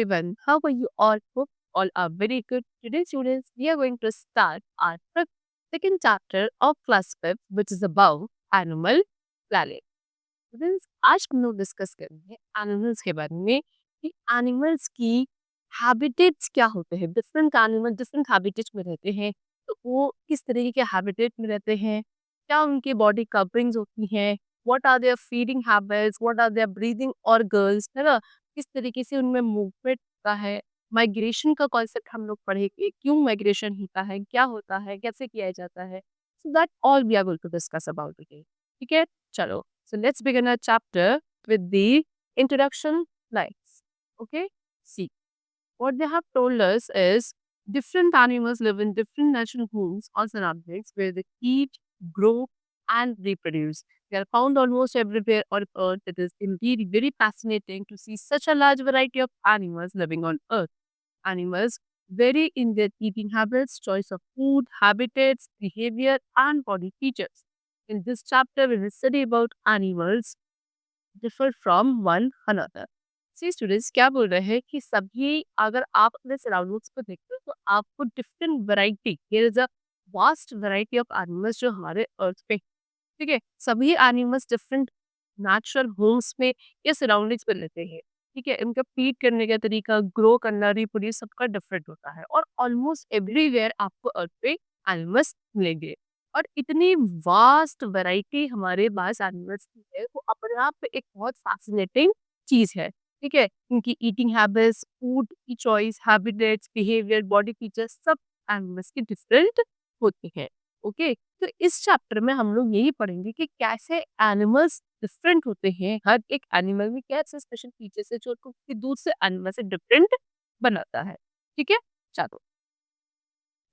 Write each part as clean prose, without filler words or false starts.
everyone. How are you all? Hope all are very good. Today, students, we are going to start our second chapter of class 5, which is about animal planet. Students, आज हम लोग discuss करेंगे animals के बारे में कि animals की habitats क्या होते हैं। डिफरेंट एनिमल डिफरेंट हैबिटेट्स में रहते हैं, तो वो किस तरीके के हैबिटेट में रहते हैं, क्या उनकी बॉडी कवरिंग्स होती हैं, what are their feeding habits, what are their breathing organs, है ना, किस तरीके से उनमें मूवमेंट होता है। माइग्रेशन का कॉन्सेप्ट हम लोग पढ़ेंगे, क्यों माइग्रेशन होता है, क्या होता है, कैसे किया जाता है। So that all we are going to discuss about today. ठीक है, चलो। So let's begin our chapter with the introduction lines. Okay? See, what they have told us is different animals live in different natural homes or surroundings where they eat, grow, and reproduce. They are found almost everywhere on Earth. It is indeed very fascinating to see such a large variety of animals living on Earth. Animals vary in their eating habits, choice of food, habitats, behavior, and body features. In this chapter, we will study about animals differ from one another. See students क्या बोल रहे हैं कि सभी, अगर आप अपने surroundings को देखते हो तो आपको different variety, here is a vast variety of animals जो हमारे अर्थ पे, ठीक है, सभी एनिमल्स डिफरेंट नेचुरल होम्स में या सराउंडिंग्स में रहते हैं। ठीक है, इनका फीड करने का तरीका, ग्रो करना, रिप्रोड्यूस सबका डिफरेंट होता है और ऑलमोस्ट एवरीवेयर आपको अर्थ पे एनिमल्स मिलेंगे। और इतनी वास्ट वैरायटी हमारे पास एनिमल्स की है, वो अपने आप में एक बहुत फैसिनेटिंग चीज है। ठीक है, इनकी ईटिंग हैबिट्स, फूड की choice, habitats, behaviour, body features सब एनिमल्स की डिफरेंट होती हैं। ओके, तो इस चैप्टर में हम लोग यही पढ़ेंगे कि कैसे एनिमल्स डिफरेंट होते हैं, हर एक एनिमल में क्या ऐसे स्पेशल फीचर्स है जो उनको किसी दूसरे एनिमल से डिफरेंट बनाता है। ठीक है, चलो।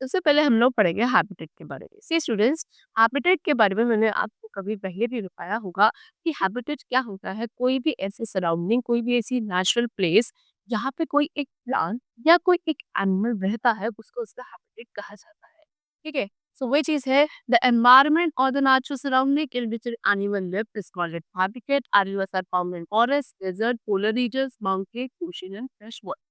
सबसे पहले हम लोग पढ़ेंगे हैबिटेट के बारे में। सी स्टूडेंट्स, हैबिटेट के बारे में मैंने आपको कभी पहले भी बताया होगा कि हैबिटेट क्या होता है। कोई भी ऐसे सराउंडिंग, कोई भी ऐसी नेचुरल प्लेस जहाँ पे कोई एक प्लांट या कोई एक एनिमल रहता है, उसको उसका हैबिटेट कहा जाता है। ठीक है, सो वही चीज है, द एनवायरमेंट और the natural surrounding in which animal live is called it habitat. Animals are found in forest, desert, polar regions, mountain, ocean and fresh water.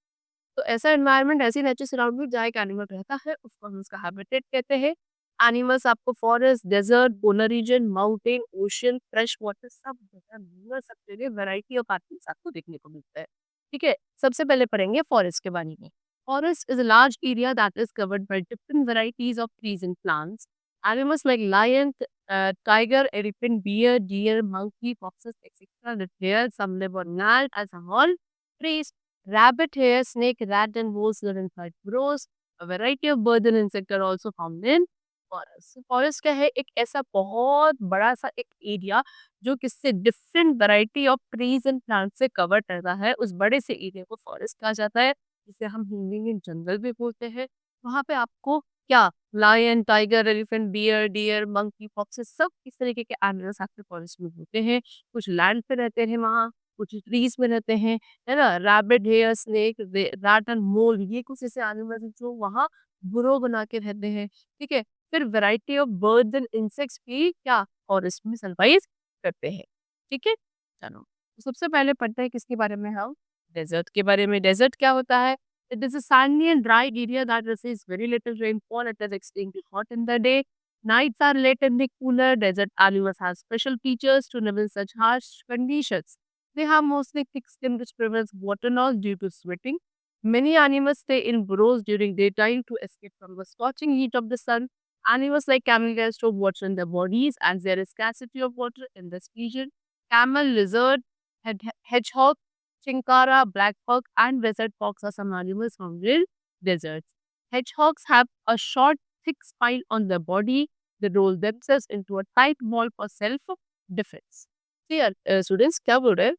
तो ऐसा एनवायरनमेंट, ऐसी नेचर सराउंडिंग जहाँ एक एनिमल रहता है, उसको हम उसका हैबिटेट कहते हैं। एनिमल्स आपको forest, desert, polar region, mountain, ocean, fresh water सब जगह मिल सकते हैं। वैरायटी ऑफ एनिमल्स आपको देखने को मिलता है। ठीक है, सबसे पहले पढ़ेंगे फॉरेस्ट के बारे में। Forest is a large area that is covered by different varieties of trees and plants. Animals like lion, tiger, elephant, bear, deer, monkey, foxes, etc. live here. Some live on land as a whole trees. Rabbit hare, snake, rat, and moles live inside burrows. A variety of birds and insects are also found in forest. Forest क्या है? एक ऐसा बहुत बड़ा सा एक area जो किससे different variety of trees and plant से कवर रहता है। उस बड़े से एरिया को फॉरेस्ट कहा जाता है, जिसे हम हिंदी में जंगल भी बोलते हैं। वहाँ पे आपको क्या, lion, tiger, elephant, bear, deer, monkey, foxes सब इस तरीके के एनिमल्स आपके फॉरेस्ट में होते हैं। कुछ लैंड पे रहते हैं वहाँ, कुछ ट्रीज में रहते हैं, है ना। Rabbit, hare, snake, rat and mole, ये कुछ ऐसे एनिमल्स हैं जो वहाँ बुरो बना के रहते हैं। ठीक है, फिर variety of birds and insects भी क्या फॉरेस्ट में सरवाइव करते हैं। ठीक है, चलो, तो सबसे पहले पढ़ते हैं किसके बारे में, हम डेजर्ट के बारे में। डेजर्ट क्या होता है? It is a sandy and dry area that receives very little rainfall. It is extremely hot in the day. Nights are relatively cooler. Desert animals have special features to live in such harsh conditions. They have mostly thick skin which prevents water loss due to sweating. Many animals stay in burrows during daytime to escape from the scorching heat of the sun. Animals like camel can store water in their bodies as there is scarcity of water in this region. Camel, lizard, hedgehog, chinkara, black hawk, and desert fox are some animals found in deserts. Hedgehogs have a short, thick spine on their body. They roll themselves into a tight ball for self-defense. Clear students, क्या बोल रहे हैं?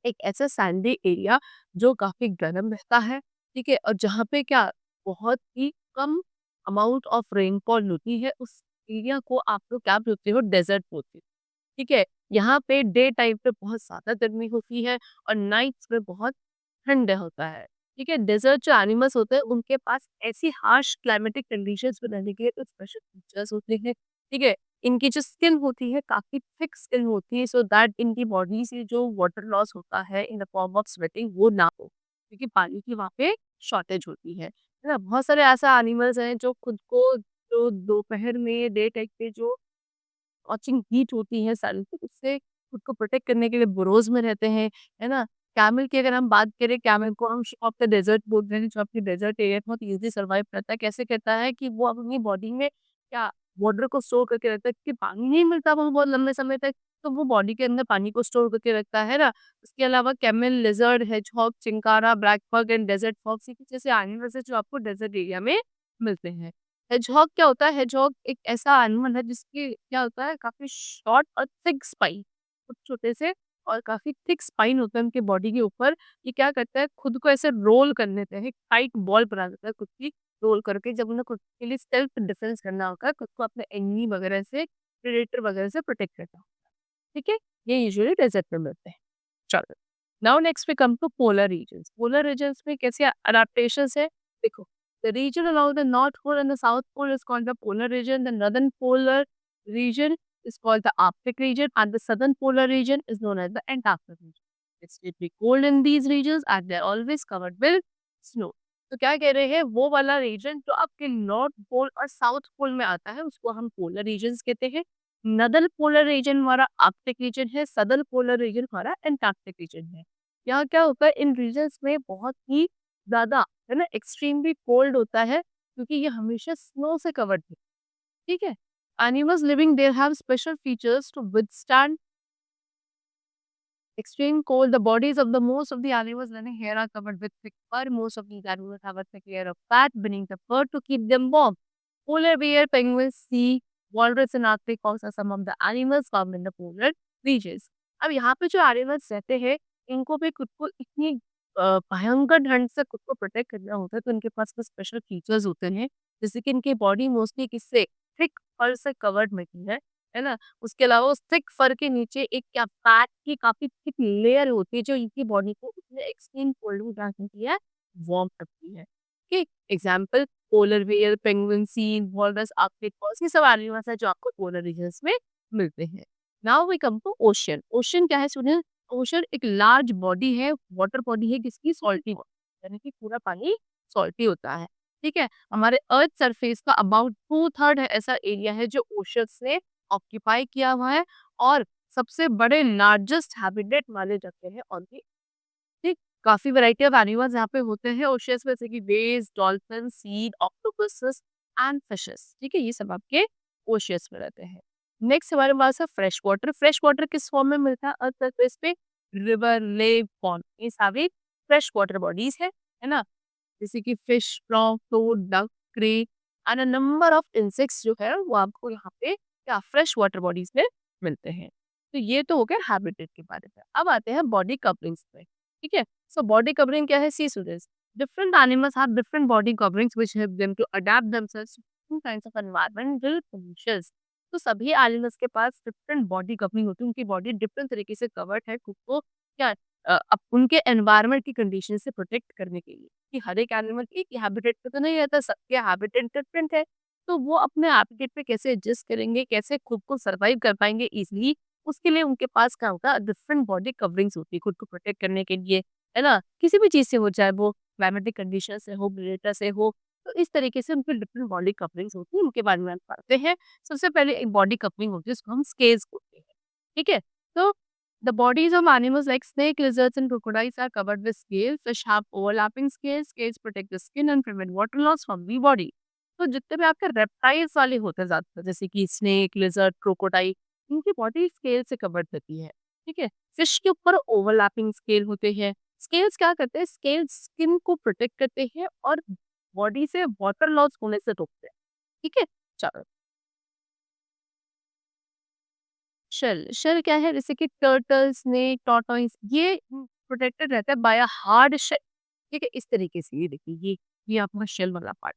एक ऐसा Sandy area जो काफी गर्म रहता है, ठीक है, और जहाँ पे क्या बहुत ही कम अमाउंट ऑफ रेनफॉल होती है, उस एरिया को आप लोग क्या बोलते हो? डेजर्ट बोलते हो। ठीक है, यहाँ पे डे टाइम पे बहुत ज्यादा गर्मी होती है और नाइट्स में बहुत ठंड होता है। ठीक है, डेजर्ट जो एनिमल्स होते हैं उनके पास ऐसी हार्श क्लाइमेटिक कंडीशंस में रहने के लिए कुछ स्पेशल फीचर्स होते हैं। ठीक है, इनकी जो स्किन होती है काफी थिक स्किन होती है, सो दैट इनकी बॉडी से जो वाटर लॉस होता है in the form of sweating वो ना हो। क्योंकि पानी की वहाँ पे शॉर्टेज होती है ना? बहुत सारे ऐसा एनिमल्स हैं जो खुद को जो दोपहर में डे टाइम पे जो स्corching हीट होती है सन की, उससे खुद को प्रोटेक्ट करने के लिए बुरोज में रहते हैं, है ना? कैमल की अगर हम बात करें, कैमल को हम शॉप पे डेज़र्ट बोलते हैं, जो अपनी डेज़र्ट एरिया में बहुत ईज़िली सर्वाइव करता है। कैसे करता है कि वो अपनी बॉडी में क्या वाटर को स्टोर करके रखता है, क्योंकि पानी नहीं मिलता वहाँ बहुत लंबे समय तक, तो वो बॉडी के अंदर पानी को स्टोर करके रखता है ना? उसके अलावा camel, lizard, hedgehog, chinkara, blackbuck and desert fox, ये कुछ ऐसे एनिमल्स हैं जो आपको डेज़र्ट एरिया में मिलते हैं। हेजहॉग क्या होता है? हेजहॉग एक ऐसा एनिमल है जिसके क्या होता है, काफ़ी शॉर्ट और थिक स्पाइन, छोटे से और काफ़ी थिक स्पाइन होता है उनके बॉडी के ऊपर। ये क्या करता है, खुद को ऐसे रोल कर लेते हैं, एक टाइट बॉल बना देता है खुद की रोल करके, जब उन्हें खुद के लिए सेल्फ डिफेंस करना होगा, खुद को अपने एनिमी वगैरह से, प्रेडेटर वगैरह से प्रोटेक्ट करना होगा। ठीक है? ये यूजुअली डेज़र्ट में मिलते हैं। चलो, now next we come to polar regions. Polar regions में कैसे अडैप्टेशंस है? देखो, the region along the North Pole and the South Pole is called the polar region. The northern polar region is called the Arctic region, and the southern polar region is known as the Antarctic region. It's deeply cold in these regions and they're always covered with snow. तो क्या कह रहे हैं, वो वाला reason जो आपके north pole और साउथ पोल में आता है उसको हम पोलर रीजन्स कहते हैं। नदल पोलर रीजन हमारा आर्कटिक रीजन है, सदल पोलर रीजन हमारा एंटार्क्टिक रीजन है। यहाँ क्या होता है, इन रीजन्स में बहुत ही ज़्यादा, है ना, एक्सट्रीमली कोल्ड होता है, क्योंकि ये हमेशा स्नो से कवर्ड है, ठीक है? Animals living there have special features to withstand extreme cold. The bodies of the most of the animals living here are covered with thick fur. Most of these animals have a thick layer of fat beneath the fur to keep them warm. Polar bear, penguins, sea, walrus and arctic fox are some of the animals found in the polar regions. अब यहाँ पे जो animals रहते हैं, इनको भी खुद को इतनी भयंकर ठंड से खुद को प्रोटेक्ट करना होता है, तो इनके पास कुछ स्पेशल फीचर्स होते हैं, जैसे कि इनकी बॉडी मोस्टली किससे, थिक फर से कवर्ड होती है ना? उसके अलावा उस थिक फर के नीचे एक क्या फैट की काफ़ी थिक लेयर होती है, जो इनकी बॉडी को इतने एक्सट्रीम कोल्ड में क्या करती है, वार्म रखती है। Okay, example polar bear, penguin, seal, walrus, arctic fox, ये सब एनिमल्स हैं जो आपको पोलर रीजन्स में मिलते हैं। Now we come to ocean. Ocean क्या है सुनिए, ओशन एक लार्ज बॉडी है, वाटर बॉडी है जिसकी सॉल्टी वाटर, यानी कि पूरा पानी सॉल्टी होता है। ठीक है? हमारे अर्थ सरफेस का अबाउट 2/3 ऐसा एरिया है जो ओशन से ऑक्यूपाई किया हुआ है, और सबसे बड़े लार्जेस्ट हैबिटेट माने जाते हैं ऑन द, ठीक, काफी वैरायटी ऑफ एनिमल्स यहाँ पे होते हैं ओशियस में, जैसे कि whales, dolphin, seal, octopuses and fishes. ठीक है, ये सब आपके ओशियस में रहते हैं। नेक्स्ट हमारे पास है फ्रेश वाटर। फ्रेश वाटर किस फॉर्म में मिलता है अर्थ सरफेस पे? रिवर, लेक, पॉन्ड, ये सारी फ्रेश वाटर बॉडीज है ना? जैसे कि fish, frog, toad, duck, crane and a number of insects जो है वो आपको यहाँ पे क्या फ्रेश वाटर बॉडीज में मिलते हैं। तो ये तो हो गया हैबिटेट के बारे में। अब आते हैं बॉडी कवरिंग्स पे। ठीक है, सो बॉडी कवरिंग क्या है? सी सुडेस, different animals have different body coverings which help them to adapt themselves to different kinds of environmental conditions. तो सभी एनिमल्स के पास डिफरेंट बॉडी कवरिंग होती है, उनकी बॉडी डिफरेंट तरीके से कवर्ड है खुद को क्या अब उनके एनवायरनमेंट की कंडीशन से प्रोटेक्ट करने के लिए, कि हर एक एनिमल एक ही हैबिटेट पे तो नहीं रहता, सबके हैबिटेट डिफरेंट है, तो वो अपने हैबिटेट पे कैसे एडजस्ट करेंगे, कैसे खुद को सर्वाइव कर पाएंगे इजीली, उसके लिए उनके पास क्या होता है, डिफरेंट बॉडी कवरिंग्स होती है खुद को प्रोटेक्ट करने के लिए, है ना? किसी भी चीज से हो, चाहे वो क्लाइमेटिक कंडीशन से हो, प्रेडेटर से हो, तो इस तरीके से उनकी डिफरेंट बॉडी कवरिंग्स होती है, उनके बारे में हम पढ़ते हैं। सबसे पहले एक बॉडी कवरिंग होती है, जिसको हम स्केल्स बोलते हैं। ठीक है, तो the bodies of animals like snake, lizards, and crocodiles are covered with scales. Fish have overlapping scales. Scales protect the skin and prevent water loss from the body. तो जितने भी आपके रेप्टाइल्स वाले होते हैं ज्यादातर, जैसे कि स्नेक, लिजर्ड, क्रोकोडाइल, इनकी बॉडी स्केल से कवर्ड रहती है। ठीक है, फिश के ऊपर ओवरलैपिंग स्केल होते हैं। स्केल्स क्या करते हैं? स्केल्स स्किन को प्रोटेक्ट करते हैं और बॉडी से वाटर लॉस होने से रोकते हैं। ठीक है, चलो, शेल, शेल क्या है? जैसे कि टर्टल, स्नेक, टॉर्टोइस, ये प्रोटेक्टेड रहता है बाय अ हार्ड शेल। ठीक है, इस तरीके से ये देखिए, ये आपका शेल वाला पार्ट,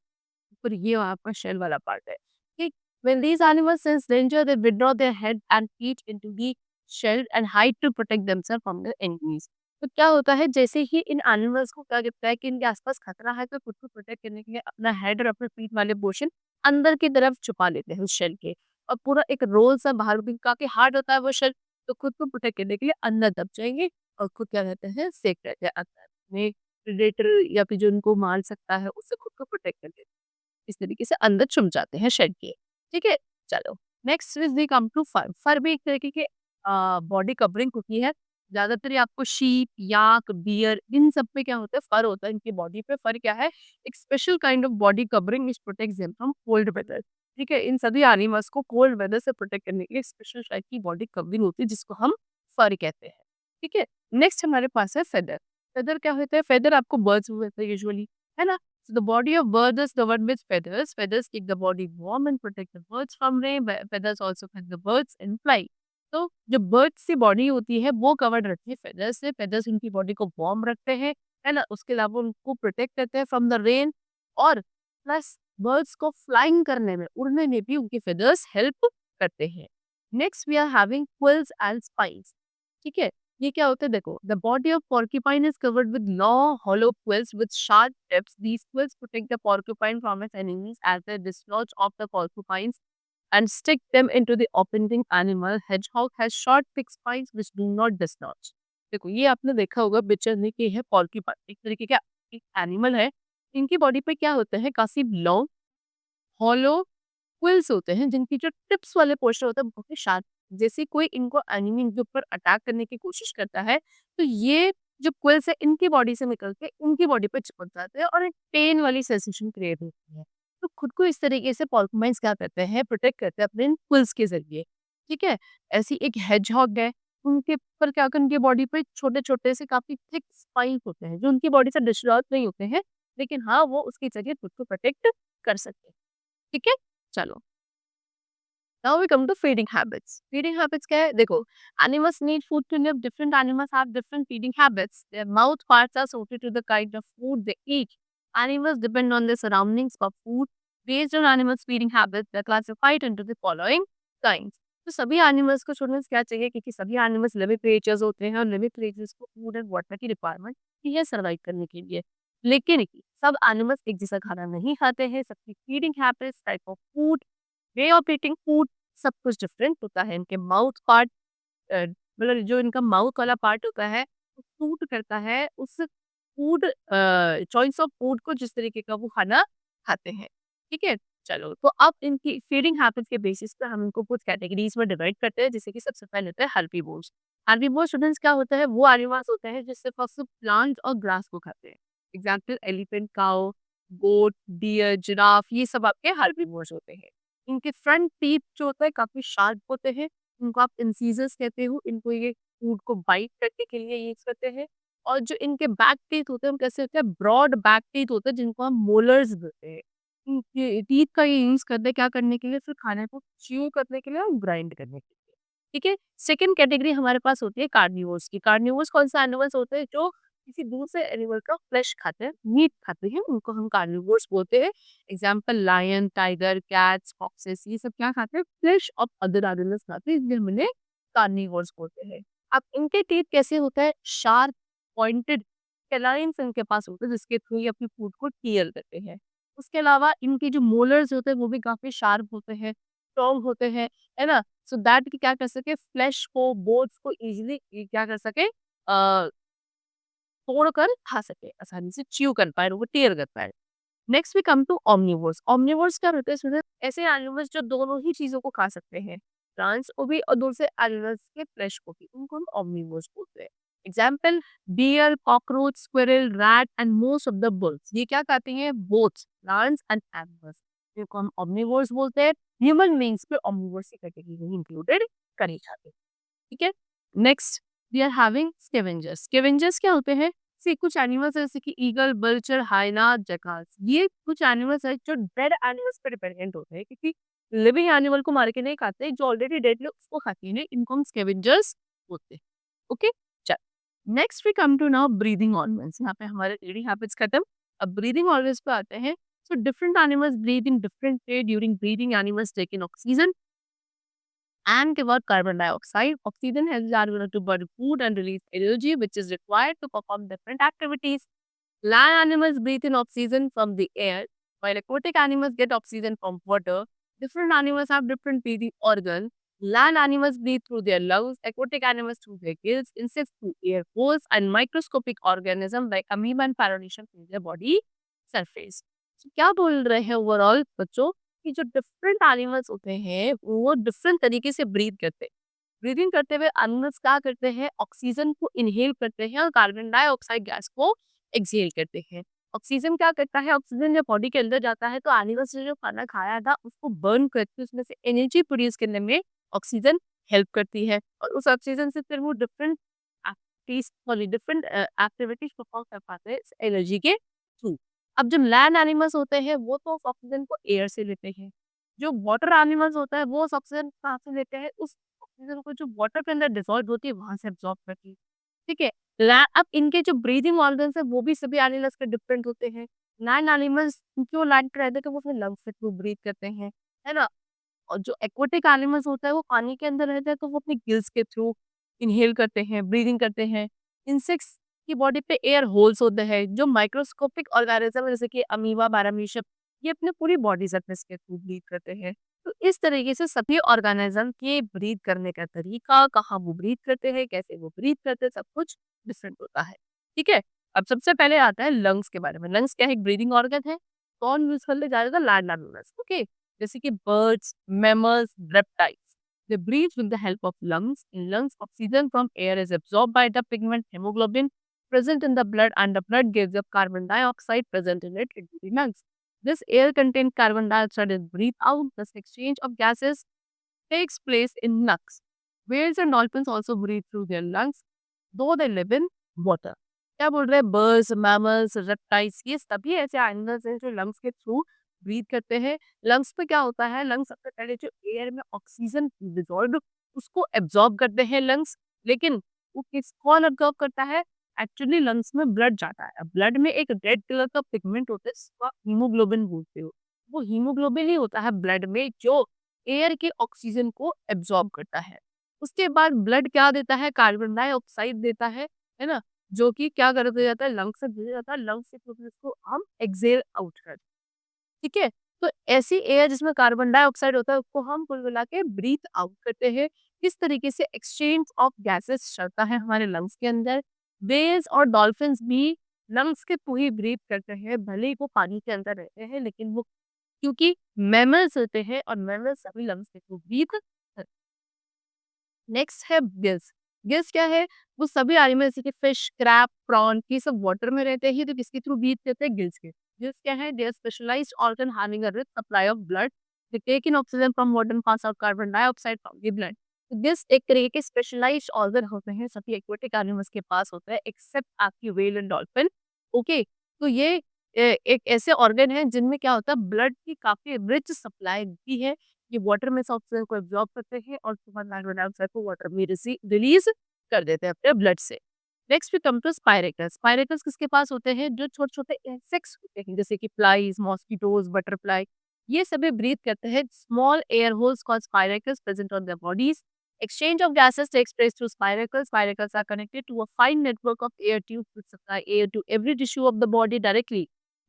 और ये आपका शेल वाला पार्ट है। ठीक, when these animals sense danger they withdraw their head and feet into the shell and hide to protect themselves from the enemies। तो क्या होता है, जैसे ही इन एनिमल्स को क्या लगता है कि इनके आसपास खतरा है, तो खुद को प्रोटेक्ट करने के लिए अपना हेड और अपने पीठ वाले पोर्शन अंदर की तरफ छुपा लेते हैं उस शेल के, और पूरा एक रोल सा बाहर भी काफ़ी हार्ड होता है वो शेल, तो खुद को प्रोटेक्ट करने के लिए अंदर दब जाएँगे और खुद क्या रहते हैं, सेफ रहते हैं अंदर में। प्रेडेटर या फिर जो उनको मार सकता है उससे खुद को प्रोटेक्ट कर लेते हैं। इस तरीके से अंदर छुप जाते हैं शेड के। ठीक है? चलो next is we come to fur. Fur भी एक तरीके के बॉडी कवरिंग होती है। ज़्यादातर ये आपको शीप, याक, बियर इन सब पे क्या होता है फर होता है इनकी बॉडी पे। फर क्या है? एक special kind of body covering which protects them from cold weather. ठीक है? इन सभी एनिमल्स को कोल्ड वेदर से प्रोटेक्ट करने के लिए स्पेशल टाइप की बॉडी कवरिंग होती है जिसको हम फर कहते हैं। ठीक है? नेक्स्ट हमारे पास है फेदर। फेदर क्या होता है? फेदर आपको बर्ड्स में मिलता है यूजुअली, है ना? So the body of bird is covered with feathers. Feathers keep the body warm and protect the birds from rain. Feathers also help the birds in flight. तो जो बर्ड्स की body होती है वो कवर्ड रहती है फेदर्स से। Feathers उनकी बॉडी को वार्म रखते हैं, है ना? उसके अलावा उनको प्रोटेक्ट करते हैं फ्रॉम द रेन और प्लस बर्ड्स को फ्लाइंग करने में, उड़ने में भी उनके फेदर्स हेल्प करते हैं। Next we are having quills and spines. ठीक है? ये क्या होता है देखो, the body of porcupine is covered with long hollow quills with sharp tips. These quills protect the porcupine from its enemies as they dislodge of the porcupines and stick them into the offending animal. Hedgehog has short thick spines which do not dislodge. देखो ये आपने देखा होगा picture में कि है porcupine एक तरीके का एक एनिमल है। इनकी बॉडी पे क्या होता है काफी लॉन्ग हॉलो क्विल्स होते हैं जिनकी जो टिप्स वाले पोर्शन होता है बहुत ही शार्प। जैसे कोई इनको एनिमी इनके ऊपर अटैक करने की कोशिश करता है तो ये जो क्विल्स है इनकी बॉडी से निकल के इनकी बॉडी पे चिपक जाते हैं और एक पेन वाली सेंसेशन क्रिएट होती है। तो खुद को इस तरीके से पॉल्कमाइंस क्या करते हैं प्रोटेक्ट करते हैं अपने इन क्विल्स के जरिए। ठीक है? ऐसी एक हेजहॉग है, उनके ऊपर क्या होता है उनकी बॉडी पे छोटे छोटे से काफी थिक स्पाइक होते हैं जो उनकी बॉडी से डिस्ट्रॉय नहीं होते हैं, लेकिन हाँ वो उसके जरिए खुद को प्रोटेक्ट कर सकते हैं। ठीक है? चलो now we come to feeding habits. Feeding habits क्या है? देखो, animals need food to live. Different animals have different feeding habits. Their mouth parts are suited to the kind of food they eat. Animals depend on their surroundings for food. Based on animals' feeding habits, they are classified into the following kinds. तो सभी animals को students क्या चाहिए क्योंकि सभी animals living creatures होते हैं और लिविंग क्रिएचर्स को फूड एंड वाटर की रिक्वायरमेंट की है सर्वाइव करने के लिए। लेकिन सब एनिमल्स एक जैसा खाना नहीं खाते हैं। सबकी feeding habits, type of food, way of eating food सब कुछ डिफरेंट होता है। इनके माउथ पार्ट मतलब जो इनका माउथ वाला पार्ट होता है वो सूट करता है उस फूड चॉइस ऑफ फूड को जिस तरीके का वो खाना खाते हैं। ठीक है? चलो तो अब इनकी फीडिंग हैबिट्स के बेसिस पे हम इनको कुछ कैटेगरीज में डिवाइड करते हैं जैसे कि सबसे पहले होता है हर्बीवोर्स। हर्बीवोर स्टूडेंट्स क्या होता है वो एनिमल्स होते हैं जिससे फर्स्ट प्लांट और ग्रास को खाते हैं। एग्जाम्पल एलिफेंट, काउ, गोट, डियर, जिराफ ये सब आपके हर्बीवोर्स होते हैं। इनके फ्रंट टीथ जो होता है काफी शार्प होते हैं। इनको आप इंसीजर्स कहते हो। इनको ये फूड को बाइट करने के लिए यूज करते हैं। और जो इनके बैक टीथ होते हैं हम कैसे होते हैं ब्रॉड बैक टीथ होते हैं जिनको हम मोलर्स बोलते हैं। इनके टीथ का ये यूज करते हैं क्या करने के लिए फिर खाने को च्यू करने के लिए और ग्राइंड करने के लिए। ठीक है? सेकंड कैटेगरी हमारे पास होती है कार्निवोर्स की। कार्निवोर्स कौन सा एनिमल्स होते हैं जो किसी दूसरे एनिमल का फ्लेश खाते हैं, मीट खाते हैं, उनको हम कार्निवोर्स बोलते हैं। Example lion, tiger, cats, foxes ये सब क्या खाते हैं फ्लेश ऑफ अदर एनिमल्स खाते हैं इसलिए हम इन्हें कार्निवोर्स बोलते हैं। अब इनके टीथ कैसे होता है शार्प पॉइंटेड कैलाइंस इनके पास होते हैं जिसके थ्रू ये अपनी फूड को टीयर करते हैं। उसके अलावा इनके जो मोलर्स होते हैं वो भी काफी शार्प होते हैं, स्ट्रॉन्ग होते हैं, है ना? सो दैट कि क्या कर सके फ्लेश को बोन्स को इजीली क्या कर सके तोड़कर खा सके, आसानी से च्यू कर पाए, वो टीयर कर पाए। Next we come to omnivores. Omnivores क्या होते हैं स्टूडेंट? ऐसे एनिमल्स जो दोनों ही चीजों को खा सकते हैं, प्लांट्स को भी और दूसरे एनिमल्स के फ्लेश को भी, उनको हम ओमनिवोर्स बोलते हैं। Example bear, cockroach, squirrel, rat and most of the bulls ये क्या खाते हैं बोथ प्लांट्स एंड एनिमल्स, जिनको हम ओमनिवोर्स बोलते हैं। ह्यूमन बींग्स पे ओमनिवोर्स की कैटेगरी में इंक्लूडेड करी जाती है। ठीक है? Next we are having scavengers. Scavengers क्या होते हैं? सी कुछ एनिमल्स जैसे कि ईगल, बल्चर, हाइना, जैकाल्स ये कुछ एनिमल्स है जो डेड एनिमल्स पे डिपेंडेंट होते हैं क्योंकि लिविंग एनिमल को मार के नहीं खाते, जो ऑलरेडी डेड है उसको खाते हैं, इनको हम स्कैवेंजर्स बोलते हैं। ओके? चल next we come to now breathing organs. यहाँ पे हमारे रीडिंग हैबिट्स खत्म, अब ब्रीदिंग ऑर्गन्स पे आते हैं। So different animals breathe in different way. During breathing animals take in oxygen and give out carbon dioxide. Oxygen helps the animal to burn food and release energy, which is required to perform different activities. Land animals breathe in oxygen from the air, while aquatic animals get oxygen from water. Different animals have different breathing organs. Land animals breathe through their lungs, aquatic animals through their gills, insects through air holes, and microscopic organisms like amoeba and paramecium through their body surface. So, क्या बोल रहे हैं overall बच्चों कि जो different animals होते हैं वो डिफरेंट तरीके से ब्रीथ करते हैं। ब्रीदिंग करते हुए एनिमल्स क्या करते हैं, ऑक्सीजन को इनहेल करते हैं और कार्बन डाइऑक्साइड गैस को एक्सहेल करते हैं। ऑक्सीजन क्या करता है, ऑक्सीजन जब बॉडी के अंदर जाता है तो एनिमल्स ने जो खाना खाया था उसको बर्न करके उसमें से एनर्जी प्रोड्यूस करने में ऑक्सीजन हेल्प करती है और उस ऑक्सीजन से फिर वो different activities sorry different activities perform कर पाते हैं इस एनर्जी के थ्रू। अब जो लैंड एनिमल्स होते हैं वो तो उस ऑक्सीजन को एयर से लेते हैं। जो वाटर एनिमल्स होता है वो उस ऑक्सीजन कहाँ से लेते हैं, उस ऑक्सीजन को जो वाटर के अंदर डिसॉल्व होती है वहां से एब्जॉर्ब करती है। ठीक है। अब इनके जो ब्रीदिंग ऑर्गन्स है वो भी सभी एनिमल्स के डिफरेंट होते हैं। लैंड एनिमल्स क्यों लैंड पे रहते हैं कि वो अपने लंग्स से थ्रू ब्रीथ करते हैं, है ना। और जो एक्वाटिक एनिमल्स होता है वो पानी के अंदर रहता है तो वो अपने गिल्स के थ्रू इनहेल करते हैं, ब्रीदिंग करते हैं। इंसेक्ट्स की बॉडी पे एयर होल्स होते हैं। जो माइक्रोस्कोपिक ऑर्गेनिज्म है जैसे कि अमीबा, पैरामीशियम, ये अपने पूरी बॉडी सरफेस के थ्रू ब्रीथ करते हैं। तो इस तरीके से सभी ऑर्गेनिज्म के ब्रीथ करने का तरीका, कहाँ वो ब्रीथ करते हैं, कैसे वो ब्रीथ करते हैं, सब कुछ डिफरेंट होता है। ठीक है। अब सबसे पहले आता है लंग्स के बारे में। लंग्स क्या है, एक ब्रीदिंग ऑर्गन है। कौन यूज करने जा रहा था, लैंड एनिमल्स। ओके। जैसे कि birds, mammals, reptiles. They breathe with the help of lungs. In lungs, oxygen from air is absorbed by the pigment hemoglobin present in the blood, and the blood gives up carbon dioxide present in it into the lungs. This air contained carbon dioxide is breathed out. This exchange of gases takes place in lungs. Whales and dolphins also breathe through their lungs, though they live in water. क्या बोल रहे हैं, birds, mammals, reptiles, ये सभी ऐसे animals हैं जो lungs के थ्रू ब्रीथ करते हैं। लंग्स पे क्या होता है, लंग्स सबसे पहले जो एयर में ऑक्सीजन डिजॉल्व उसको एब्जॉर्ब करते हैं लंग्स। लेकिन वो किस कौन एब्जॉर्ब करता है, एक्चुअली लंग्स में ब्लड जाता है। अब ब्लड में एक रेड कलर का पिगमेंट होता है जिसको आप हीमोग्लोबिन बोलते हो। वो हीमोग्लोबिन ही होता है ब्लड में जो एयर के ऑक्सीजन को एब्जॉर्ब करता है। उसके बाद ब्लड क्या देता है, कार्बन डाइऑक्साइड देता है ना, जो कि क्या कर दिया जाता है, लंग्स से भेजा जाता है, लंग्स से फिर उसको हम एक्सहेल आउट करते हैं। ठीक है। तो ऐसी एयर जिसमें कार्बन डाइऑक्साइड होता है उसको हम कुल मिला के ब्रीथ आउट करते हैं। इस तरीके से एक्सचेंज ऑफ गैसेस चलता है हमारे लंग्स के अंदर। वेल्स और डॉल्फिन्स भी लंग्स के थ्रू ही ब्रीथ करते हैं, भले ही वो पानी के अंदर रहते हैं लेकिन वो क्योंकि मैमल्स होते हैं और मैमल्स सभी लंग्स के थ्रू ब्रीथ करते हैं। नेक्स्ट है गिल्स। गिल्स क्या है, वो सभी एनिमल जैसे कि फिश, क्रैब, प्रॉन ये सब वाटर में रहते हैं तो किसके थ्रू ब्रीथ करते हैं, गिल्स के। गिल्स क्या है, they are specialized organ having a rich supply of blood. They take in oxygen from water and pass out carbon dioxide from the blood. तो गिल्स एक तरह के स्पेशलाइज्ड ऑर्गन होते हैं, सभी एक्वाटिक एनिमल्स के पास होता है एक्सेप्ट आपकी व्हेल एंड डॉल्फिन। ओके। तो ये एक ऐसे ऑर्गन है जिनमें क्या होता है, ब्लड की काफी रिच सप्लाई भी है। ये वाटर में से ऑक्सीजन को एब्जॉर्ब करते हैं और उसके बाद कार्बन डाइऑक्साइड को वाटर में रिलीज कर देते हैं अपने ब्लड से। Next we come to spiracles. Spiracles किसके पास होते हैं, जो छोटे छोटे इंसेक्ट्स होते हैं जैसे कि फ्लाइज, मॉस्किटोज, बटरफ्लाई, ये सभी ब्रीथ करते हैं small air holes called spiracles present on their bodies. Exchange of gases takes place through spiracles. Spiracles are connected to a fine network of air tubes which supply air to every tissue of the body directly.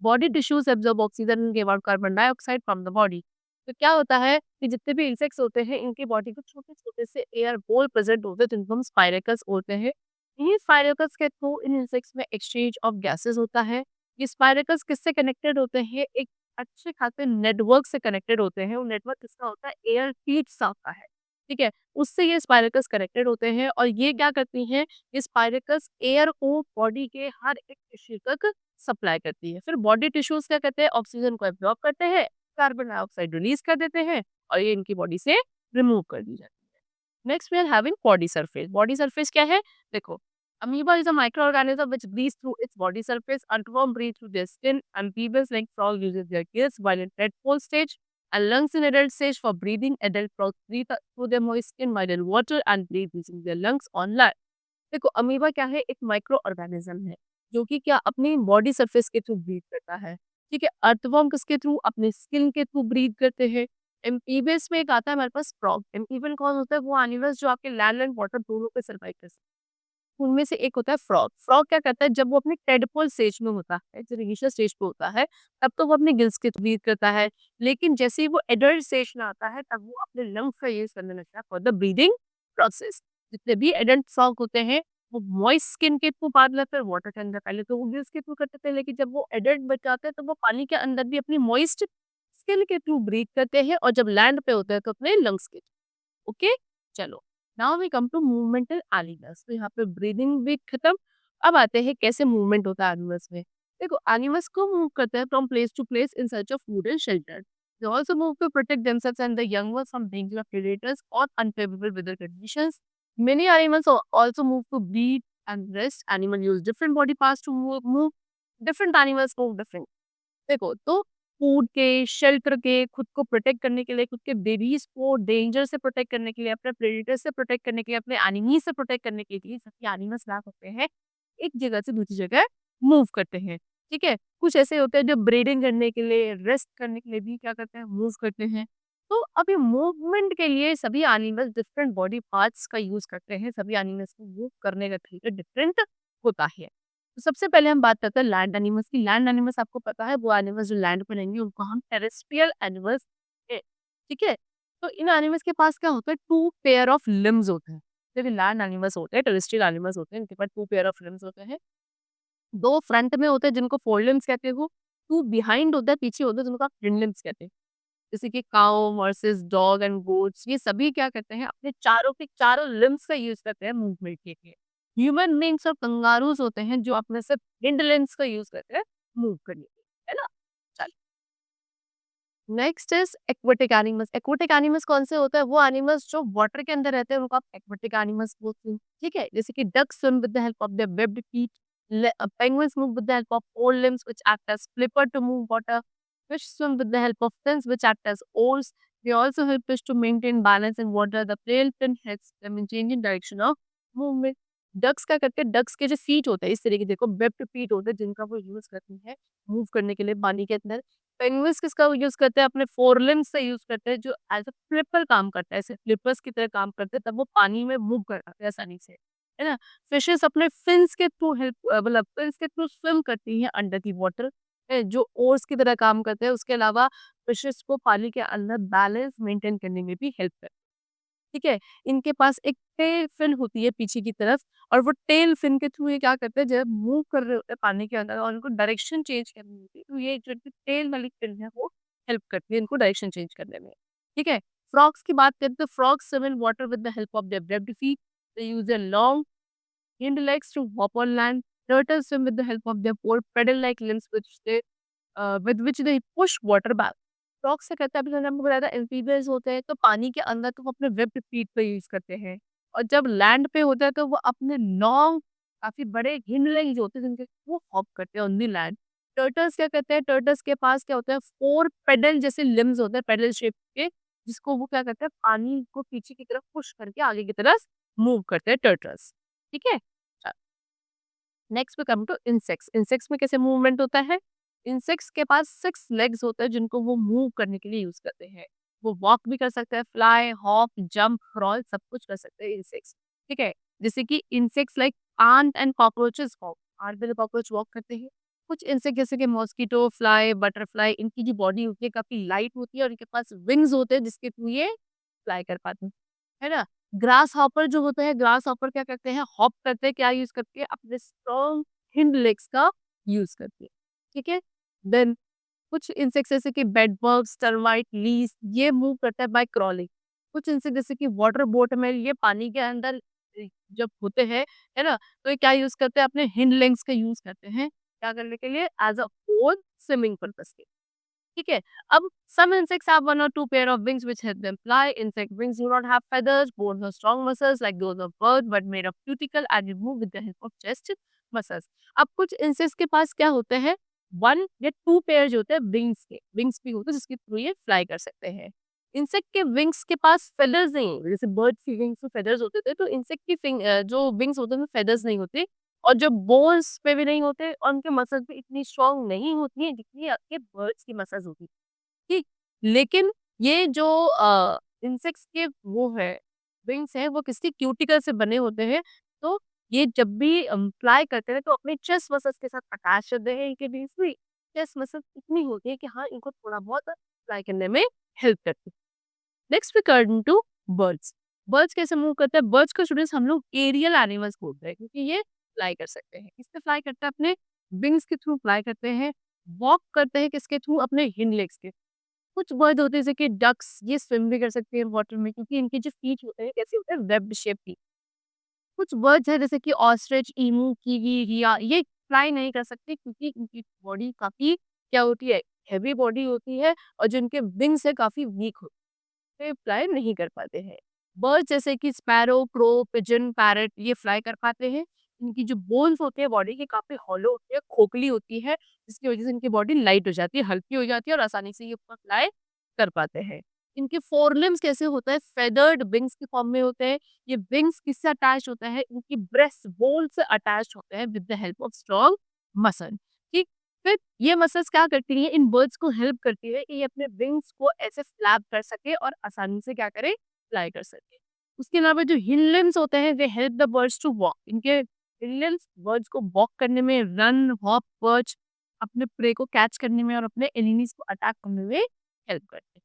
Body tissues absorb oxygen and give out carbon dioxide from the body. तो क्या होता है कि जितने भी insects होते हैं इनकी बॉडी को छोटे छोटे से एयर होल प्रेजेंट होते हैं जिनको हम स्पाइरेकल्स बोलते हैं। इन्हीं स्पाइरेकल्स के थ्रू इन इंसेक्ट्स में एक्सचेंज ऑफ गैसेस होता है। ये स्पाइरेकल्स किससे कनेक्टेड होते हैं, एक अच्छे खासे नेटवर्क से कनेक्टेड होते हैं। वो नेटवर्क किसका होता है, एयर टीट्स का होता है। ठीक है। उससे ये स्पाइरेकल्स कनेक्टेड होते हैं और ये क्या करती हैं, ये स्पाइरेकल्स एयर को बॉडी के हर एक टिश्यू तक सप्लाई करती है। फिर बॉडी टिश्यूज क्या करते हैं, ऑक्सीजन को एब्जॉर्ब करते हैं, कार्बन डाइऑक्साइड रिलीज कर देते हैं और ये इनकी बॉडी से रिमूव कर दी जाती है। Next we are having body surface. Body surface क्या है, देखो, amoeba is a microorganism which breathes through its body surface. Earthworm breathe through their skin. Amphibians like frog uses their gills while in tadpole stage and lungs in adult stage for breathing. Adult frogs breathe through their moist skin while in water and breathe using their lungs on land. देखो, amoeba क्या है, एक micro organism है जो कि क्या अपनी body surface के थ्रू ब्रीथ करता है। ठीक है। अर्थवर्म किसके थ्रू, अपने स्किन के थ्रू ब्रीथ करते हैं। एम्फीबियंस में एक आता है हमारे पास फ्रॉग। एम्फीबियन कौन होता है, वो एनिमल्स जो आपके लैंड एंड वाटर दोनों पे सर्वाइव कर सकते हैं। उनमें से एक होता है फ्रॉग। फ्रॉग क्या करता है, जब वो अपने टेडपोल स्टेज में होता है, जब इनिशियल स्टेज पे होता है, तब तो वो अपने गिल्स के ब्रीथ करता है। लेकिन जैसे ही वो एडल्ट स्टेज में आता है, तब वो अपने लंग्स का यूज़ करने लगता है फॉर द ब्रीथिंग प्रोसेस। जितने भी एडल्ट फ्रॉग होते हैं, वो मॉइस्ट स्किन के थ्रू, बाद में फिर वाटर के अंदर, पहले तो वो गिल्स के थ्रू करते थे, लेकिन जब वो एडल्ट बन जाते हैं, तो वो पानी के अंदर भी अपनी मॉइस्ट स्किन के थ्रू ब्रीथ करते हैं, और जब लैंड पे होते हैं, तो अपने लंग्स के थ्रू। ओके? चलो, now we come to movemental animals. तो यहाँ पे ब्रीदिंग भी खत्म। अब आते हैं कैसे मूवमेंट होता है एनिमल्स में। देखो, एनिमल्स को मूव करते हैं from place to place in search of food and shelter. They also move to protect themselves and the young ones from danger of predators or unfavorable weather conditions. Many animals also move to breed and rest. Animal use different body parts to move. Different animals move different. देखो, तो food के, shelter के, खुद को protect करने के लिए, खुद के बेबीज़ को डेंजर से प्रोटेक्ट करने के लिए, अपने प्रेडेटर से प्रोटेक्ट करने के लिए, अपने एनिमी से प्रोटेक्ट करने के लिए, सभी एनिमल्स क्या करते हैं, एक जगह से दूसरी जगह मूव करते हैं। ठीक है? कुछ ऐसे होते हैं जो ब्रीडिंग करने के लिए, रेस्ट करने के लिए भी क्या करते हैं, मूव करते हैं। तो अब ये मूवमेंट के लिए सभी एनिमल्स डिफरेंट बॉडी पार्ट्स का यूज़ करते हैं। सभी एनिमल्स को मूव करने का तरीका डिफरेंट होता है। तो सबसे पहले हम बात करते हैं लैंड एनिमल्स की। लैंड एनिमल्स आपको पता है, वो एनिमल्स जो लैंड पे रहेंगे, उनको हम टेरेस्ट्रियल एनिमल्स हैं, ठीक है? तो इन एनिमल्स के पास क्या होता है, 2 पेयर ऑफ लिम्ब्स होते हैं। देखिए, लैंड एनिमल्स होते हैं, टेरेस्ट्रियल एनिमल्स होते हैं, इनके पास 2 पेयर ऑफ लिम्ब्स होते हैं। 2 फ्रंट में होते हैं जिनको फोर लिम्ब्स कहते हो, 2 बिहाइंड होता है, पीछे होता है, जिनको आप हिंड लिम्ब्स कहते हैं। जैसे कि काऊ वर्सेस डॉग एंड गोट्स, ये सभी क्या करते हैं, अपने चारों के चारों लिम्ब्स का यूज़ करते हैं मूवमेंट के लिए। ह्यूमन बीइंग्स और कंगारूज़ होते हैं जो अपने सिर्फ हिंड लिम्ब्स का यूज़ करते हैं मूव करने के लिए, है ना? चल, next is aquatic animals. Aquatic animals कौन से होते हैं? वो एनिमल्स जो वाटर के अंदर रहते हैं, उनको आप एक्वाटिक एनिमल्स बोलते हैं, ठीक है? जैसे कि ducks swim with the help of their webbed feet, penguins move with the help of four limbs which act as flipper to move water. Fish swim with the help of fins which act as oars. They also help fish to maintain balance in water. The tail fin helps them in changing direction of movement. Ducks क्या करते हैं, ducks के जो feet होते हैं, इस तरीके देखो वेब्ड फीट होते हैं, जिनका वो यूज करती है मूव करने के लिए पानी के अंदर। पेंगुइन्स किसका यूज करते हैं, अपने फोर लिम्स से यूज करते हैं, जो एज अ फ्लिपर काम करता है, ऐसे फ्लिपर्स की तरह काम करते हैं, तब वो पानी में मूव कर पाते हैं आसानी से, है ना? फिशेस अपने फिन्स के थ्रू मतलब फिन्स के थ्रू स्विम करती हैं अंडर दी वाटर, जो ओर्स की तरह काम करते हैं। उसके अलावा फिशेस को पानी के अंदर बैलेंस मेंटेन करने में भी हेल्प करते हैं, ठीक है? इनके पास एक टेल फिन होती है पीछे की तरफ, और वो टेल फिन के थ्रू ये क्या करते हैं, जब मूव कर रहे होते हैं पानी के अंदर और उनको डायरेक्शन चेंज करनी होती है, तो ये जो टेल वाली फिन है, वो हेल्प करती है इनको डायरेक्शन चेंज करने में, ठीक है? फ्रॉग्स की बात करें तो frogs swim in water with the help of their webbed feet. They use their long hind legs to hop on land. Turtles swim with the help of their four paddle-like limbs, with which they push water back. Frogs क्या करते हैं, अभी मैंने आपको बताया था amphibians होते हैं, तो पानी के अंदर तो वो अपने वेब्ड फीट का यूज करते हैं, और जब लैंड पे होता है तो वो अपने लॉन्ग, काफी बड़े हिंड लेग्स होते हैं, जिनके वो हॉप करते हैं ऑन द लैंड। टर्टल्स क्या करते हैं, टर्टल्स के पास क्या होता है, फोर पेडल जैसे लिम्स होते हैं, पेडल शेप के, जिसको वो क्या करते हैं, पानी को पीछे की तरफ पुश करके आगे की तरफ मूव करते हैं टर्टल्स, ठीक है? Next we come to insects. Insects में कैसे मूवमेंट होता है? इंसेक्ट्स के पास 6 लेग्स होते हैं, जिनको वो मूव करने के लिए यूज करते हैं। वो वॉक भी कर सकते हैं, फ्लाई, हॉप, जंप, क्रॉल, सब कुछ कर सकते हैं इंसेक्ट्स, ठीक है? जैसे कि insects like ant and cockroaches walk, ant and cockroach walk करते हैं। कुछ इंसेक्ट जैसे कि मॉस्किटो, फ्लाई, बटरफ्लाई, इनकी जो बॉडी होती है काफी लाइट होती है, और इनके पास विंग्स होते हैं जिसके थ्रू ये फ्लाई कर पाते हैं, है ना? ग्रास हॉपर जो होता है, ग्रास हॉपर क्या करते हैं, हॉप करते हैं, क्या यूज करके, अपने स्ट्रॉन्ग हिंड लेग्स का यूज करते हैं, ठीक है? देन कुछ इंसेक्ट्स जैसे कि बेड बग्स, टर्माइट, लीस, ये मूव करता है बाय क्रॉलिंग। कुछ इंसेक्ट जैसे कि वाटर बोटमेल, ये पानी के अंदर जब होते हैं, है ना, तो ये क्या यूज करते हैं, अपने हिंड लेग्स का यूज करते हैं, क्या करने के लिए, as a for swimming purpose के, ठीक है? अब some insects have one or two pair of wings which help them fly. Insect wings do not have feathers, bones or strong muscles like those of bird, but made of cuticle and remove with the help of chest muscles. अब कुछ insects के पास क्या होते हैं, 1 या 2 pair जो होते हैं विंग्स के, विंग्स भी होते हैं जिसके थ्रू ये फ्लाई कर सकते हैं। इंसेक्ट के विंग्स के पास फेदर्स नहीं होते, जैसे बर्ड की विंग्स में फेदर्स होते थे, तो इंसेक्ट की जो विंग्स होते हैं उनमें फेदर्स नहीं होते, और जो बोन्स पे भी नहीं होते, और उनके मसल्स भी इतनी स्ट्रांग नहीं होती है जितनी आपके बर्ड्स की मसल्स होती है, ठीक। लेकिन ये जो इंसेक्ट्स के वो है, विंग्स हैं, वो किसी क्यूटिकल से बने होते हैं, तो ये जब भी फ्लाई करते हैं तो अपने चेस्ट मसल्स के साथ अटैच रहते हैं, इनके बीच में चेस्ट मसल्स इतनी होती है कि हाँ, इनको थोड़ा बहुत फ्लाई करने में हेल्प करती है। Next we turn to birds. Birds कैसे मूव करते हैं? बर्ड्स को स्टूडेंट्स हम लोग एरियल एनिमल्स बोलते हैं, क्योंकि ये फ्लाई कर सकते हैं। किससे फ्लाई करते हैं? अपने विंग्स के थ्रू फ्लाई करते हैं। वॉक करते हैं किसके थ्रू? अपने हिंड लेग्स के। कुछ बर्ड होते हैं जैसे कि डक्स, ये स्विम भी कर सकते हैं वाटर में, क्योंकि इनके जो फीट होते हैं कैसे होते हैं? वेब्ड शेप की। कुछ बर्ड्स हैं जैसे कि ऑस्ट्रिच, ईमू, कीवी, रिया, ये फ्लाई नहीं कर सकते क्योंकि इनकी बॉडी काफी क्या होती है? हेवी बॉडी होती है, और जो इनके विंग्स है काफी वीक होते हैं, फ्लाई नहीं कर पाते हैं। बर्ड्स जैसे कि स्पैरो, क्रो, पिजन, पैरट, ये फ्लाई कर पाते हैं। इनकी जो बोन्स होती है बॉडी की काफी हॉलो होती है, खोखली होती है, जिसकी वजह से इनकी बॉडी लाइट हो जाती है, हल्की हो जाती है, और आसानी से ये ऊपर फ्लाई कर पाते हैं। इनके फोरलिम्स कैसे होता है? फेदर्ड विंग्स के फॉर्म में होते हैं। ये विंग्स किससे अटैच होता है? इनकी ब्रेस्ट बोन से अटैच होते हैं with the help of strong muscle. ठीक। फिर ये मसल्स क्या करती है? इन बर्ड्स को हेल्प करती है कि ये अपने विंग्स को ऐसे फ्लैप कर सके और आसानी से क्या करे? फ्लाई कर सके। उसके अलावा जो हिंड लिम्स होते हैं, they help the birds to walk. इनके हिंड लिम्स बर्ड्स को वॉक करने में, रन, हॉप, पर्च, अपने प्रे को कैच करने में और अपने एनिमीज को अटैक करने में हेल्प करते हैं।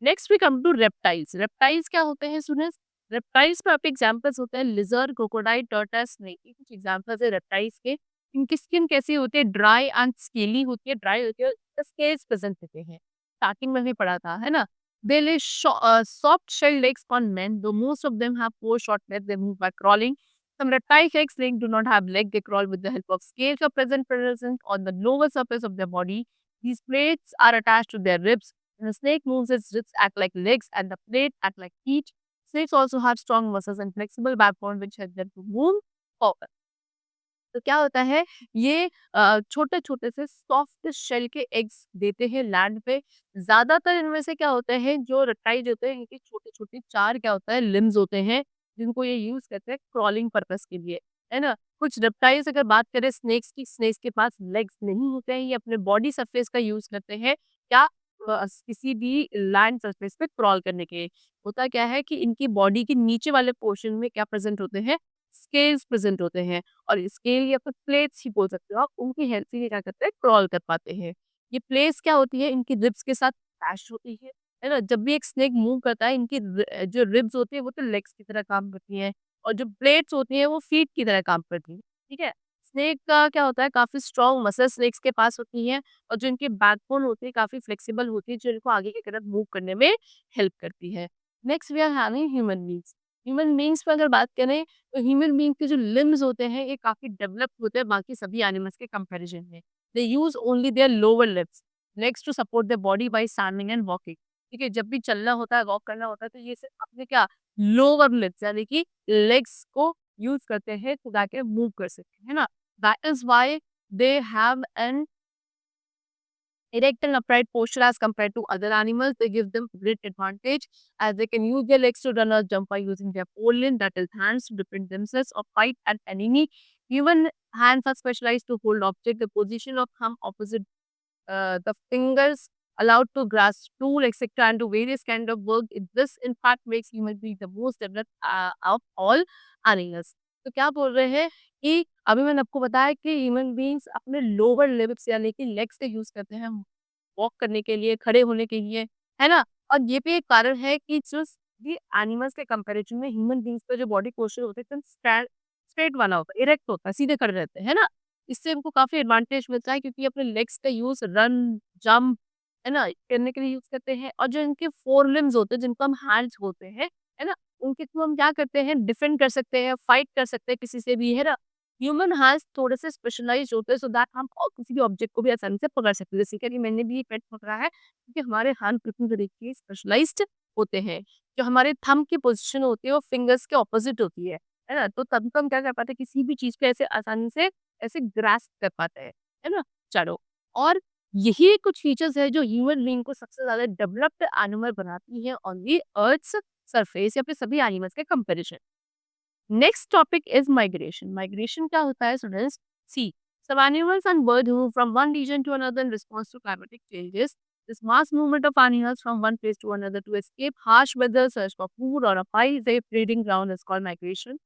Next we come to reptiles. Reptiles क्या होते हैं स्टूडेंट्स? रेप्टाइल्स में आपके एग्जांपल्स होते हैं लिजर्ड, क्रोकोडाइल, टर्टल, स्नेक। ये कुछ एग्जांपल्स है रेप्टाइल्स के। इनकी स्किन कैसी होती है? ड्राई एंड स्केली होती है, ड्राई होती है, स्केल्स प्रेजेंट होते हैं। स्टार्टिंग में भी पढ़ा था, है ना? They lay soft shell legs on men, though most of them have four short legs. They move by crawling. Some reptile snakes do not have legs. They crawl with the help of scales or present on the lower surface of their body. These plates are attached to their ribs. When a snake moves, its ribs act like legs and the plate act like feet. Snakes also have strong muscles and flexible backbone which help them to move forward. तो क्या होता है? ये छोटे-छोटे से soft shell के eggs देते हैं लैंड पे। ज़्यादातर इनमें से क्या होते हैं, जो रेप्टाइल होते हैं इनके छोटे-छोटे 4 क्या होता है लिम्स होते हैं, जिनको ये यूज़ करते हैं क्राउलिंग पर्पज़ के लिए, है ना? कुछ रेप्टाइल्स अगर बात करें स्नेक्स की, स्नेक्स के पास लेग्स नहीं होते हैं, ये अपने बॉडी सरफेस का यूज़ करते हैं क्या? किसी भी लैंड सरफेस पे क्रॉल करने के। होता क्या है कि इनकी बॉडी के नीचे वाले पोर्शन में क्या प्रेज़ेंट होते हैं? स्केल्स प्रेज़ेंट होते हैं। और स्केल या फिर प्लेट्स ही बोल सकते हो आप, उनकी हेल्प से ये क्या करते हैं? क्रॉल कर पाते हैं। ये प्लेट्स क्या होती है? इनकी रिब्स के साथ अटैच होती है ना? जब भी एक स्नेक मूव करता है, इनकी जो रिब्स होती है वो तो लेग्स की तरह काम करती हैं, और जो प्लेट्स होती हैं वो फीट की तरह काम करती हैं, ठीक है? स्नेक का क्या होता है? काफ़ी स्ट्रॉन्ग मसल स्नेक्स के पास होती हैं, और जो इनकी बैकबोन होती है काफ़ी फ्लेक्सिबल होती है, जो इनको आगे की तरफ मूव करने में हेल्प करती है। Next we are having human beings. Human beings पे अगर बात करें, तो ह्यूमन बीइंग के जो लिम्स होते हैं ये काफ़ी डेवलप्ड होते हैं बाकी सभी एनिमल्स के कंपैरिजन में। They use only their lower limbs legs to support their body by standing and walking. ठीक है? जब भी चलना होता है, वॉक करना होता है, तो ये सिर्फ़ अपने क्या लोअर लिम्स यानी कि लेग्स को यूज़ करते हैं तो ताकि मूव कर सकें, है ना? That is why they have an erect and upright posture as compared to other animals. They give them great advantage as they can use their legs to run or jump by using their forelimb, that is hands, to defend themselves or fight an enemy. Even hands are specialized to hold object. The position of thumb opposite the fingers allowed to grasp tool, etc. and do various kind of work. This in fact makes human being the most developed of all animals. तो क्या बोल रहे हैं कि अभी मैंने आपको बताया कि ह्यूमन बीइंग्स अपने लोअर लिम्स यानी कि लेग्स का यूज करते हैं वॉक करने के लिए, खड़े होने के लिए, है ना? और ये भी एक कारण है कि जो ये एनिमल्स के कंपैरिजन में ह्यूमन बीइंग्स का जो बॉडी पोस्चर होता है एकदम स्ट्रेट वाला होता है, इरेक्ट होता है, सीधे खड़े रहते हैं, है ना? इससे इनको काफ़ी एडवांटेज मिलता है क्योंकि अपने लेग्स का यूज़ रन, जंप, है ना? करने के लिए यूज़ करते हैं, और जो इनके फोर लिम्स होते हैं जिनको हम हैंड्स बोलते हैं, है ना? उनके थ्रू हम क्या करते हैं? डिफेंड कर सकते हैं, फाइट कर सकते हैं किसी से भी, है ना? ह्यूमन हैंड्स थोड़े से स्पेशलाइज्ड होते हैं सो दैट हम और किसी भी ऑब्जेक्ट को भी आसानी से पकड़ सकते हैं। जैसे कि अभी मैंने भी पेट पकड़ा है क्योंकि हमारे हाथ कितनी तरीके के स्पेशलाइज्ड होते हैं। जो हमारे थंब की पोजीशन होती है वो फिंगर्स के ऑपोजिट होती है ना? तो तब हम क्या कर पाते हैं किसी भी चीज़ को ऐसे आसानी से ऐसे ग्रास्प कर पाते हैं, है ना? चलो, और यही कुछ फीचर्स है जो ह्यूमन बीइंग को सबसे ज़्यादा डेवलप्ड एनिमल बनाती है ऑन द अर्थ सरफेस या फिर सभी एनिमल्स के comparison. Next topic is migration. Migration क्या होता है students? See, some animals and birds move from one region to another in response to climatic changes. This mass movement of animals from one place to another to escape harsh weather, search for food, or a high safe breeding ground is called migration.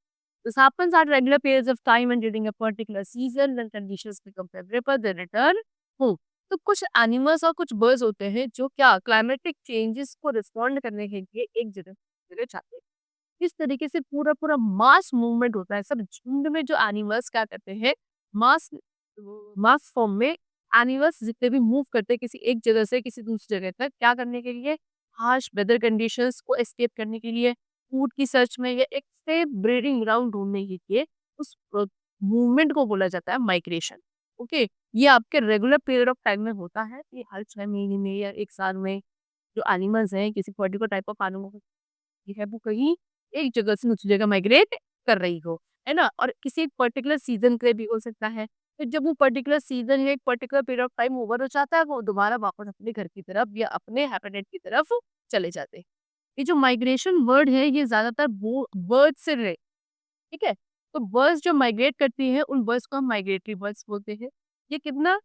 This happens at regular periods of time and during a particular season when conditions become favorable, they return home. तो कुछ animals और कुछ birds होते हैं जो क्या climatic changes को respond करने के लिए एक जगह से जगह जाते हैं। इस तरीके से पूरा पूरा मास मूवमेंट होता है। सब झुंड में जो एनिमल्स क्या करते हैं, मास मास फॉर्म में एनिमल्स जितने भी मूव करते हैं किसी एक जगह से किसी दूसरी जगह तक, क्या करने के लिए, हार्श वेदर कंडीशंस को एस्केप करने के लिए, फूड की सर्च में या एक सेफ ब्रीडिंग ग्राउंड ढूंढने के लिए, उस मूवमेंट को बोला जाता है माइग्रेशन। ओके, ये आपके रेगुलर पीरियड ऑफ टाइम में होता है। ये हर 6 महीने में या 1 साल में जो एनिमल्स हैं, किसी पर्टिकुलर टाइप ऑफ एनिमल ये है, वो कहीं एक जगह से दूसरी जगह माइग्रेट कर रही हो, है ना? और किसी एक पर्टिकुलर सीज़न के लिए भी हो सकता है। फिर जब वो पर्टिकुलर सीज़न या एक particular period of time over हो जाता है, वो दोबारा वापस अपने घर की तरफ या अपने हैबिटेट की तरफ चले जाते हैं। ये जो माइग्रेशन वर्ड है, ये ज़्यादातर बो बर्ड्स से रिलेटेड, ठीक है? तो बर्ड्स जो माइग्रेट करती हैं, उन बर्ड्स को हम माइग्रेटरी बर्ड्स बोलते हैं। ये कितना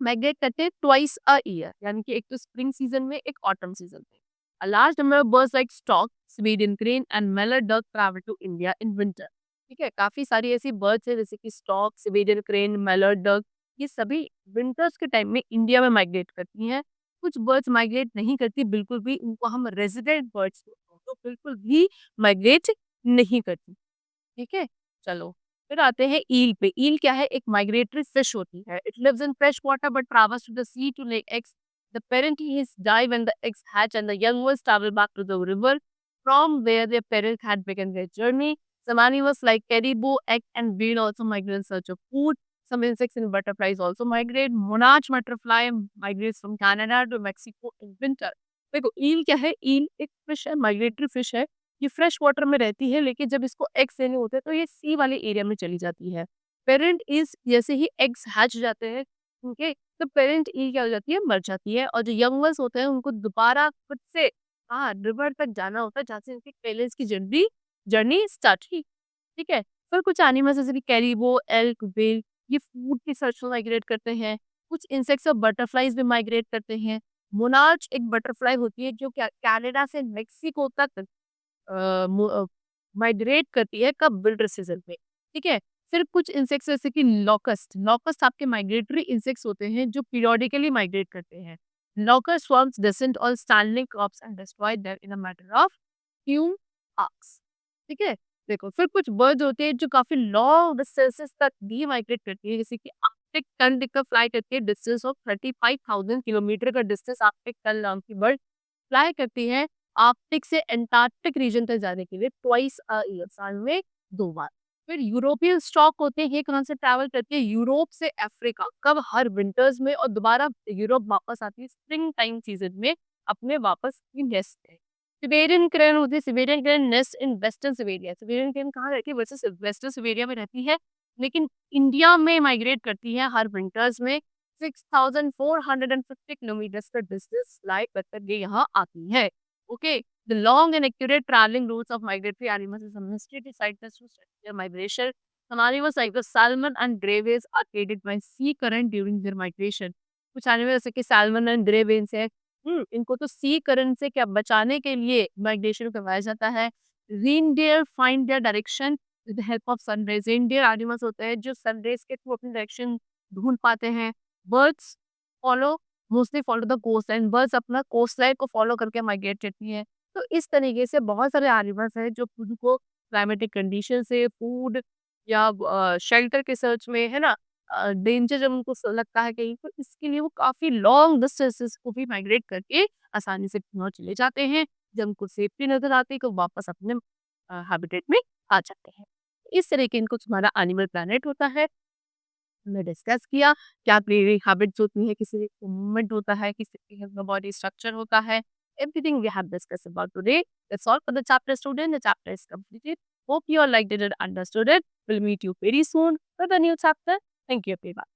माइग्रेट करते हैं ट्वाइस अ ईयर, यानी कि एक तो स्प्रिंग सीजन में, एक ऑटम सीजन में। A large number of birds like stork, Sweden crane and mallard duck travel to India in winter. ठीक है, काफी सारी ऐसी बर्ड्स हैं जैसे कि stork, Sweden crane, mallard duck, ये सभी विंटर्स के टाइम में इंडिया में माइग्रेट करती हैं। कुछ बर्ड्स माइग्रेट नहीं करती बिल्कुल भी, उनको हम रेजिडेंट बर्ड्स तो बिल्कुल भी माइग्रेट नहीं करती। ठीक है, चलो फिर आते हैं ईल पे। ईल क्या है? एक माइग्रेटरी फिश होती है। It lives in fresh water but travels to the sea to lay eggs. The parent is die when the eggs hatch and the young ones travel back to the river from where their parents had begun their journey. Some animals like caribou, egg and bean also migrate in search of food. Some insects and butterflies also migrate. Monarch butterfly migrates from Canada to Mexico in winter. देखो ईल क्या है? ईल एक fish है, migratory fish है। ये fresh water में रहती है, लेकिन जब इसको एग्स देने होते हैं तो ये सी वाले एरिया में चली जाती है। पेरेंट इज जैसे ही एग्स हैच जाते हैं उनके, तो पेरेंट ईल क्या हो जाती है? मर जाती है। और जो यंग वंस होते हैं उनको दोबारा खुद से हाँ रिवर तक जाना होता है जहाँ से उनकी पेरेंट्स की जर्नी जर्नी स्टार्ट हुई। ठीक है, फिर कुछ एनिमल्स जैसे कि कैरिबो, एल्क, व्हेल, ये फूड की सर्च में माइग्रेट करते हैं। कुछ इंसेक्ट्स और बटरफ्लाइज भी माइग्रेट करते हैं। मोनार्च एक बटरफ्लाई होती है जो कनाडा से मेक्सिको तक माइग्रेट करती है, कब? विंटर सीजन में। ठीक है, फिर कुछ इंसेक्ट्स जैसे कि लॉकस्ट, लॉकस्ट आपके माइग्रेटरी इंसेक्ट्स होते हैं जो पीरियोडिकली माइग्रेट करते हैं। Locust swarms descend on standing crops and destroy them in a matter of few hours. ठीक है, देखो फिर कुछ बर्ड्स होते हैं जो काफी लॉन्ग डिस्टेंसेस तक भी माइग्रेट करती है, जैसे कि आर्कटिक टर्न टिकर फ्लाई करती है डिस्टेंस ऑफ 35,000 किलोमीटर का डिस्टेंस आर्कटिक टर्न नाम की बर्ड फ्लाई करती है आर्कटिक से एंटार्क्टिक रीजन तक जाने के लिए ट्वाइस अ ईयर, साल में 2 बार। फिर यूरोपियन स्टॉक होते हैं, ये कहाँ से ट्रैवल करती है? यूरोप से अफ्रीका, कब? हर विंटर्स में, और दोबारा यूरोप वापस आती है स्प्रिंग टाइम सीजन में अपने वापस अपनी नेस्ट पे। सिबेरियन क्रेन होती है, Siberian crane nest in western Siberia. Siberian crane कहाँ रहती है? वैसे वेस्टर्न सिबेरिया में रहती है, लेकिन इंडिया में माइग्रेट करती है हर विंटर्स में। 6,450 किलोमीटर का डिस्टेंस फ्लाई करके ये यहाँ आती है। Okay, the long and accurate traveling routes of migratory animals is a mystery to scientists who study their migration. Some animals like the salmon and gray whales are aided by sea current during their migration. कुछ animal जैसे कि salmon and grey veins है, इनको तो सी current से क्या बचाने के लिए माइग्रेशन करवाया जाता है। Reindeer find their direction with the help of sun rays. Reindeer animals होते हैं जो सनरेज के थ्रू अपनी डायरेक्शन ढूंढ पाते हैं। Birds follow mostly follow the coast line, birds अपना कोस्ट लाइन को फॉलो करके माइग्रेट करती हैं। तो इस तरीके से बहुत सारे एनिमल्स हैं जो खुद को क्लाइमेटिक कंडीशन से फूड या शेल्टर के सर्च में, है ना, डेंजर जब उनको लगता है कहीं, तो इसके लिए वो काफी लॉन्ग डिस्टेंसेस को भी माइग्रेट करके आसानी से पहुंच चले जाते हैं। जब उनको सेफ्टी नजर आती है तो वापस अपने हैबिटेट में आ जाते हैं। इस तरह के इनको हमारा एनिमल प्लानेट होता है। हमने डिस्कस किया क्या क्रिएटिव हैबिट्स होती हैं, किसी का मूवमेंट होता है, किसी का बॉडी स्ट्रक्चर होता है। Everything we have discussed about today. That's all for the chapter student. The chapter is completed. Hope you all liked it and understood it. We'll meet you very soon with a new chapter. Thank you everyone.